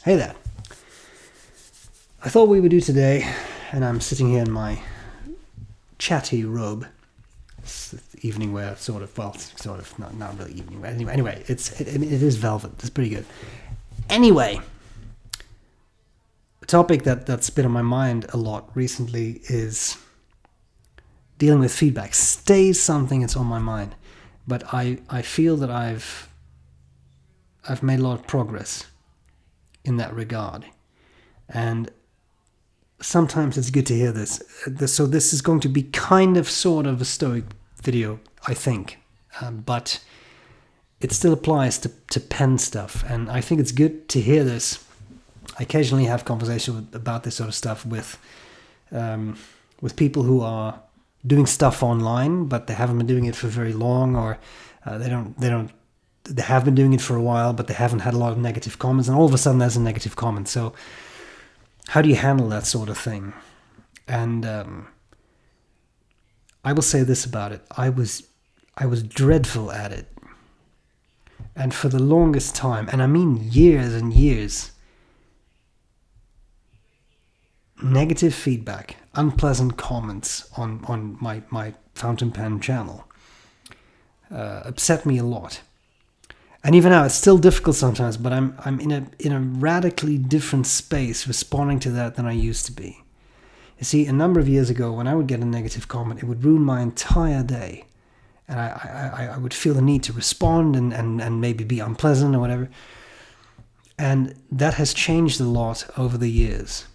Hey there. I thought we would do today, and I'm sitting here in my chatty robe. It's evening wear, sort of. Well, sort of, not really evening wear. Anyway, it is velvet. It's pretty good. Anyway, a topic that's been on my mind a lot recently is dealing with feedback. Stays something that's on my mind, but I feel that I've made a lot of progress in that regard, and sometimes it's good to hear this. So this is going to be kind of sort of a Stoic video, I think, but it still applies to pen stuff, and I think it's good to hear this. I occasionally have conversations about this sort of stuff with people who are doing stuff online, but they haven't been doing it for very long, or they have been doing it for a while, but they haven't had a lot of negative comments, and all of a sudden there's a negative comment. So how do you handle that sort of thing? And I will say this about it. I was dreadful at it. And for the longest time, and I mean years and years, negative feedback, unpleasant comments on my fountain pen channel upset me a lot. And even now, it's still difficult sometimes, but I'm in a radically different space responding to that than I used to be. You see, a number of years ago, when I would get a negative comment, it would ruin my entire day. And I would feel the need to respond and maybe be unpleasant or whatever. And that has changed a lot over the years.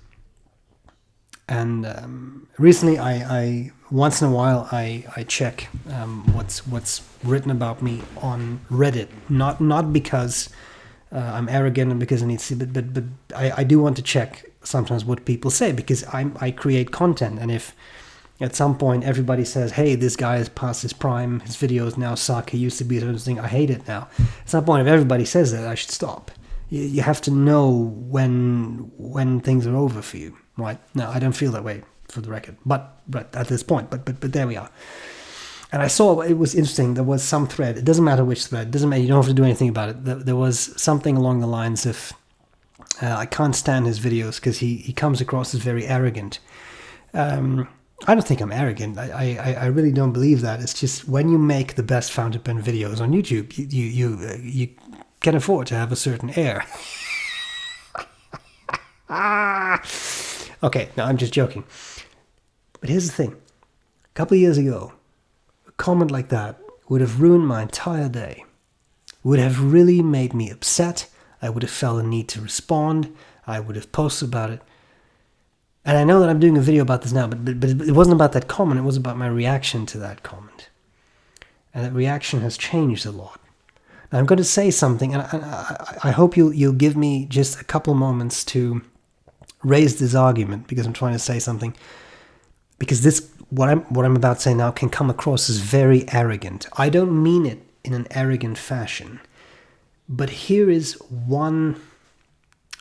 And recently, I once in a while I check what's written about me on Reddit. Not because I'm arrogant and because I need to see, but I do want to check sometimes what people say, because I create content, and if at some point everybody says, "Hey, this guy is past his prime. His videos now suck. He used to be something. I hate it now." At some point, if everybody says that, I should stop. You have to know when things are over for you. Right? No, I don't feel that way, for the record. But at this point, but there we are. And I saw, it was interesting, there was some thread. It doesn't matter which thread. It doesn't matter. You don't have to do anything about it. There was something along the lines of, I can't stand his videos because he comes across as very arrogant. I don't think I'm arrogant. I really don't believe that. It's just when you make the best fountain pen videos on YouTube, you can afford to have a certain air. Okay, no, I'm just joking. But here's the thing. A couple of years ago, a comment like that would have ruined my entire day. Would have really made me upset. I would have felt a need to respond. I would have posted about it. And I know that I'm doing a video about this now, but it wasn't about that comment. It was about my reaction to that comment. And that reaction has changed a lot. Now, I'm going to say something, and I hope you'll give me just a couple moments to raise this argument, because I'm trying to say something, because this what I'm about to say now can come across as very arrogant. I don't mean it in an arrogant fashion, but here is one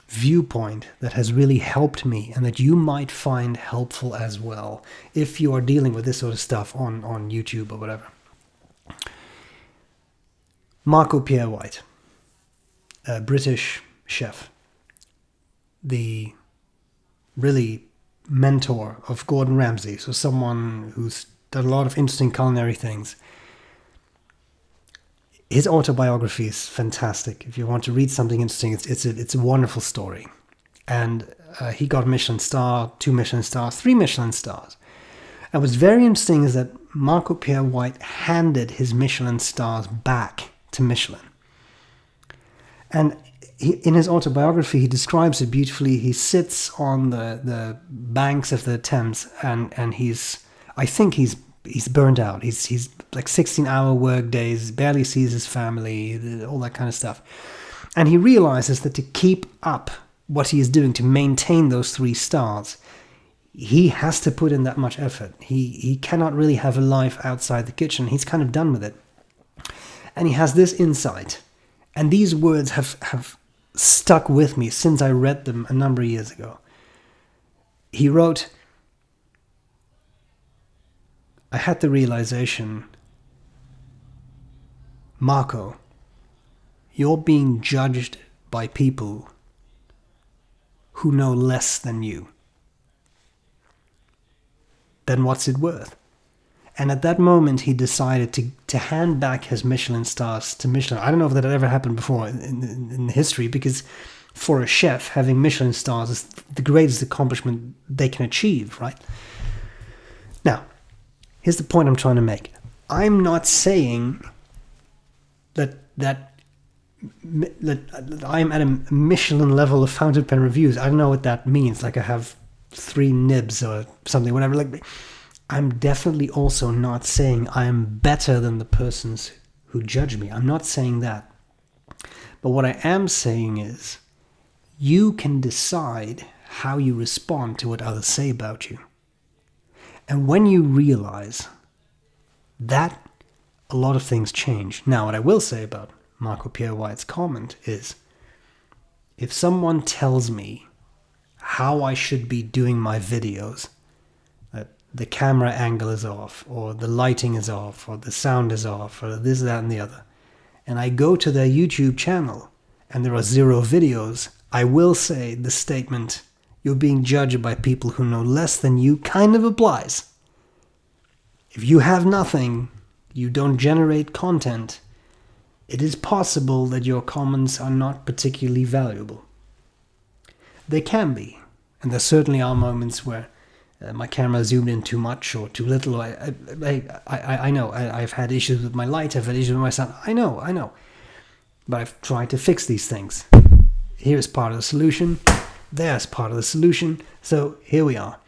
viewpoint that has really helped me and that you might find helpful as well if you are dealing with this sort of stuff on YouTube or whatever. Pierre White, a British chef, the really mentor of Gordon Ramsay, so someone who's done a lot of interesting culinary things. His autobiography is fantastic. If you want to read something interesting, it's a wonderful story. And he got a Michelin star, 2 Michelin stars, 3 Michelin stars. And what's very interesting is that Pierre White handed his Michelin stars back to Michelin. And in his autobiography, he describes it beautifully. He sits on the banks of the Thames, and I think he's burnt out. He's like 16-hour work days, barely sees his family, all that kind of stuff. And he realizes that to keep up what he is doing, to maintain those 3 stars, he has to put in that much effort. He cannot really have a life outside the kitchen. He's kind of done with it. And he has this insight. And these words have stuck with me since I read them a number of years ago. He wrote, "I had the realization, Marco, you're being judged by people who know less than you, then what's it worth? And at that moment, he decided to hand back his Michelin stars to Michelin. I don't know if that had ever happened before in history, because for a chef, having Michelin stars is the greatest accomplishment they can achieve, right? Now, here's the point I'm trying to make. I'm not saying that I'm at a Michelin level of fountain pen reviews. I don't know what that means. Like I have 3 nibs or something, whatever. Like, I'm definitely also not saying I am better than the persons who judge me. I'm not saying that. But what I am saying is, you can decide how you respond to what others say about you. And when you realize that, a lot of things change. Now, what I will say about Marco Pierre White's comment is, if someone tells me how I should be doing my videos, that the camera angle is off, or the lighting is off, or the sound is off, or this, that, and the other, and I go to their YouTube channel and there are 0 videos, I will say the statement, "You're being judged by people who know less than you," kind of applies. If you have nothing, you don't generate content, it is possible that your comments are not particularly valuable. They can be, and there certainly are moments where my camera zoomed in too much or too little. I know, I've had issues with my light, I've had issues with my sound. I know. But I've tried to fix these things. Here's part of the solution. There's part of the solution. So here we are.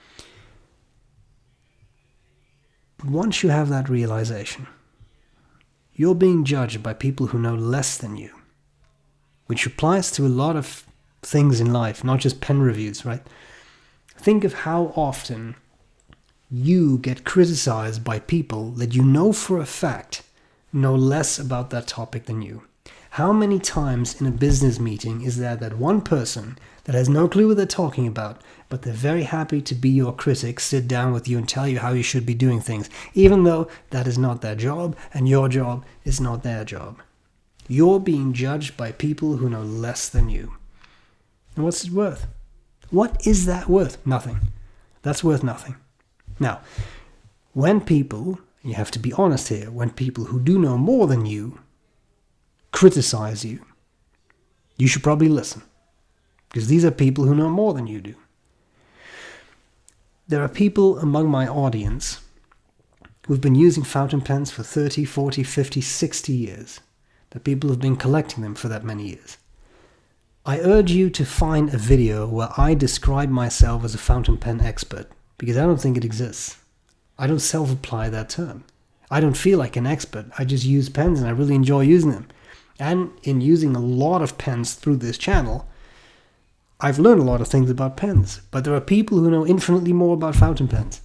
But once you have that realization, you're being judged by people who know less than you, which applies to a lot of things in life, not just pen reviews, right? Think of how often you get criticized by people that you know for a fact know less about that topic than you. How many times in a business meeting is there that one person that has no clue what they're talking about, but they're very happy to be your critic, sit down with you and tell you how you should be doing things, even though that is not their job and your job is not their job. You're being judged by people who know less than you. And what's it worth? What is that worth? Nothing. That's worth nothing. Now, when people, you have to be honest here, when people who do know more than you criticize you, you should probably listen. Because these are people who know more than you do. There are people among my audience who've been using fountain pens for 30, 40, 50, 60 years. The people who've been collecting them for that many years. I urge you to find a video where I describe myself as a fountain pen expert, because I don't think it exists. I don't self-apply that term. I don't feel like an expert. I just use pens and I really enjoy using them. And in using a lot of pens through this channel, I've learned a lot of things about pens. But there are people who know infinitely more about fountain pens.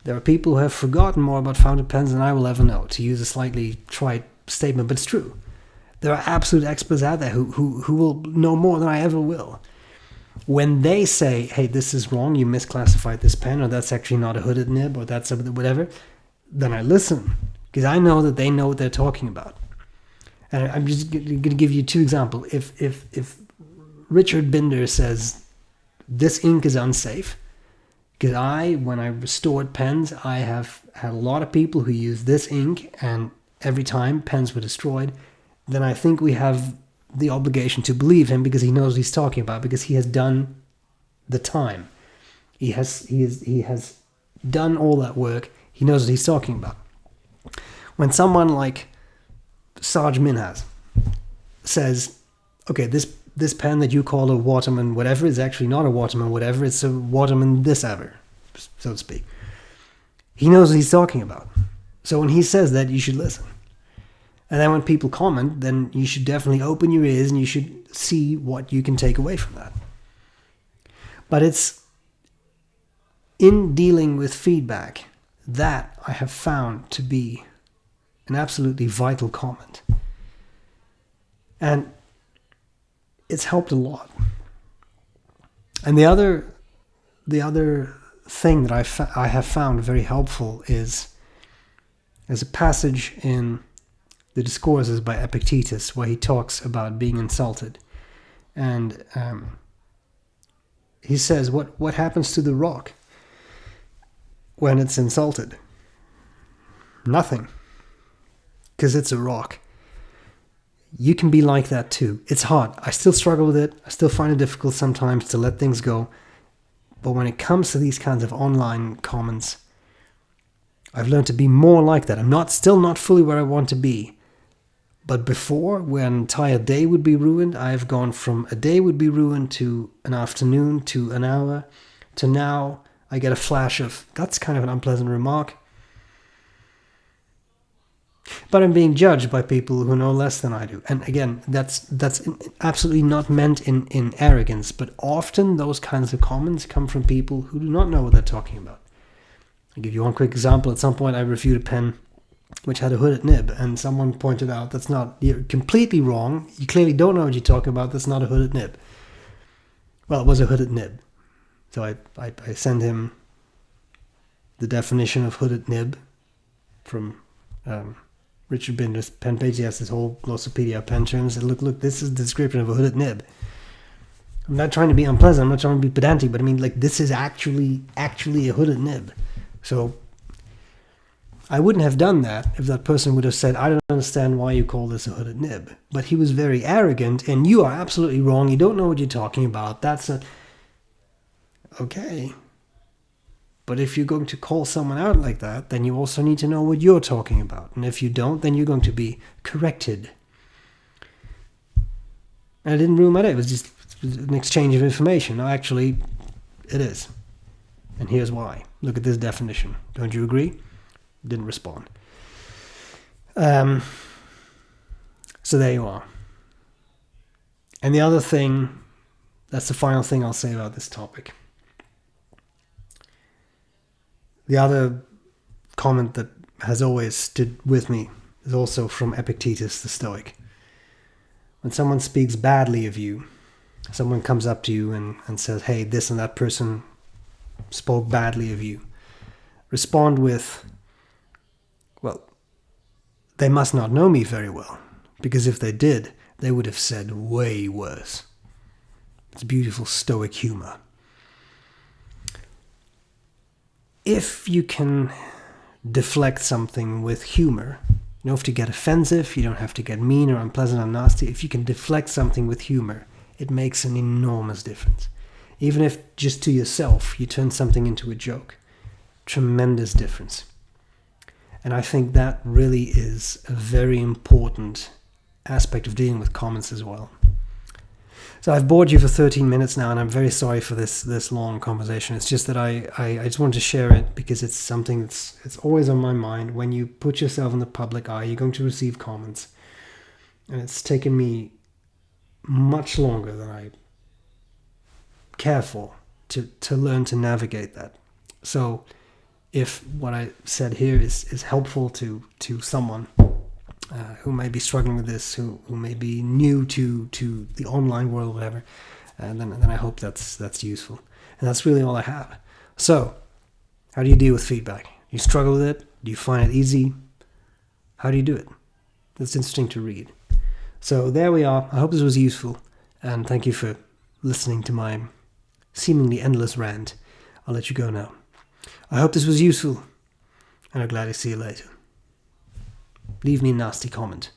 There are people who have forgotten more about fountain pens than I will ever know, to use a slightly trite statement, but it's true. There are absolute experts out there who will know more than I ever will. When they say, hey, this is wrong, you misclassified this pen, or that's actually not a hooded nib, or that's whatever, then I listen, because I know that they know what they're talking about. And I'm just going to give you 2 examples. If Richard Binder says, this ink is unsafe, because when I restored pens, I have had a lot of people who use this ink, and every time pens were destroyed, then I think we have the obligation to believe him, because he knows what he's talking about, because he has done the time. He has done all that work. He knows what he's talking about. When someone like Sarge Minhas says, okay, this pen that you call a Waterman whatever is actually not a Waterman whatever, it's a Waterman this ever, so to speak. He knows what he's talking about. So when he says that, you should listen. And then when people comment, then you should definitely open your ears and you should see what you can take away from that. But it's in dealing with feedback that I have found to be an absolutely vital comment. And it's helped a lot. And the other thing that I have found very helpful is there's a passage in the Discourses by Epictetus where he talks about being insulted. And he says, what happens to the rock when it's insulted? Nothing. Because it's a rock. You can be like that too. It's hard. I still struggle with it. I still find it difficult sometimes to let things go. But when it comes to these kinds of online comments, I've learned to be more like that. I'm still not fully where I want to be. But before, where an entire day would be ruined, I've gone from a day would be ruined to an afternoon to an hour to now I get a flash of, that's kind of an unpleasant remark. But I'm being judged by people who know less than I do. And again, that's absolutely not meant in arrogance, but often those kinds of comments come from people who do not know what they're talking about. I'll give you one quick example. At some point I reviewed a pen which had a hooded nib, and someone pointed out, you're completely wrong. You clearly don't know what you're talking about. That's not a hooded nib. Well, it was a hooded nib. So I sent him the definition of hooded nib from Richard Binder's pen page. He has this whole glossopedia of pen terms. And look, this is the description of a hooded nib. I'm not trying to be unpleasant. I'm not trying to be pedantic, but I mean, like, this is actually a hooded nib. So I wouldn't have done that if that person would have said, I don't understand why you call this a hooded nib. But he was very arrogant, and you are absolutely wrong. You don't know what you're talking about. Okay. But if you're going to call someone out like that, then you also need to know what you're talking about. And if you don't, then you're going to be corrected. And I didn't ruin my day. It was just an exchange of information. No, actually, it is. And here's why. Look at this definition. Don't you agree? Didn't respond. So there you are. And the other thing, that's the final thing I'll say about this topic. The other comment that has always stood with me is also from Epictetus the Stoic. When someone speaks badly of you, someone comes up to you and says, hey, this and that person spoke badly of you, respond with, well, they must not know me very well, because if they did, they would have said way worse. It's beautiful Stoic humor. If you can deflect something with humor, you don't have to get offensive, you don't have to get mean or unpleasant or nasty. If you can deflect something with humor, it makes an enormous difference. Even if just to yourself you turn something into a joke. Tremendous difference. And I think that really is a very important aspect of dealing with comments as well. So I've bored you for 13 minutes now, and I'm very sorry for this long conversation. It's just that I just wanted to share it because it's something it's always on my mind. When you put yourself in the public eye, you're going to receive comments. And it's taken me much longer than I care for to learn to navigate that. So if what I said here is helpful to someone who may be struggling with this, who may be new to the online world, whatever, then I hope that's useful. And that's really all I have. So, how do you deal with feedback? Do you struggle with it? Do you find it easy? How do you do it? It's interesting to read. So there we are. I hope this was useful, and thank you for listening to my seemingly endless rant. I'll let you go now. I hope this was useful, and I'm glad to see you later. Leave me a nasty comment.